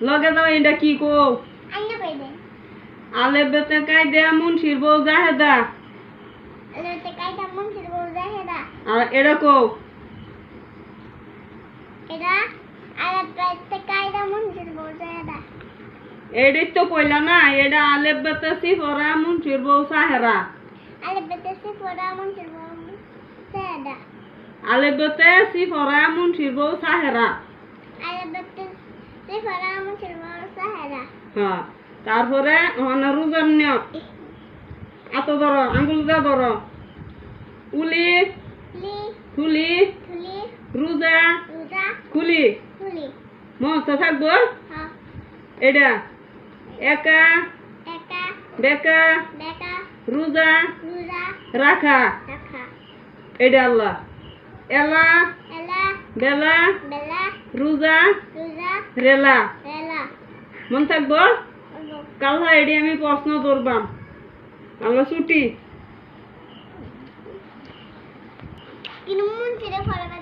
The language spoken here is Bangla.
লগে দাও এটা কি কো আইনা কইবে আলে বেতে কায়দা মুন্সির বউ জাহেদা আলে বেতে কায়দা মুন্সির বউ জাহেদা আর এটা কো এটা আলে বেতে কায়দা মুন্সির বউ জাহেদা এডি তো কইলা না এটা আলে বেতে সিফরা মুন্সির বউ সাহেরা আলে বেতে সিফরা মুন্সির বউ জাহেদা আলে বেতে সিফরা মুন্সির বউ সাহেরা আলে বেতে সিফরা মুন্সির বউ সাহেরা হ্যাঁ তারপরে রোজার নিয়ত এত ধরো আঙ্গুল দা ধরো উলি লি খুলি খুলি রোজা রোজা খুলি খুলি মস্ত থাকবো হ্যাঁ এটা একা একা বেকা বেকা রোজা রোজা রাখা রাখা এটা আল্লাহ এলা এলা বেলা বেলা রোজা রোজা রেলা রেলা মন থাকবো কাল এডি আমি প্রশ্ন ধরবাম আল্লাহ ছুটি কিন্তু মুন্সিরে ফলাবে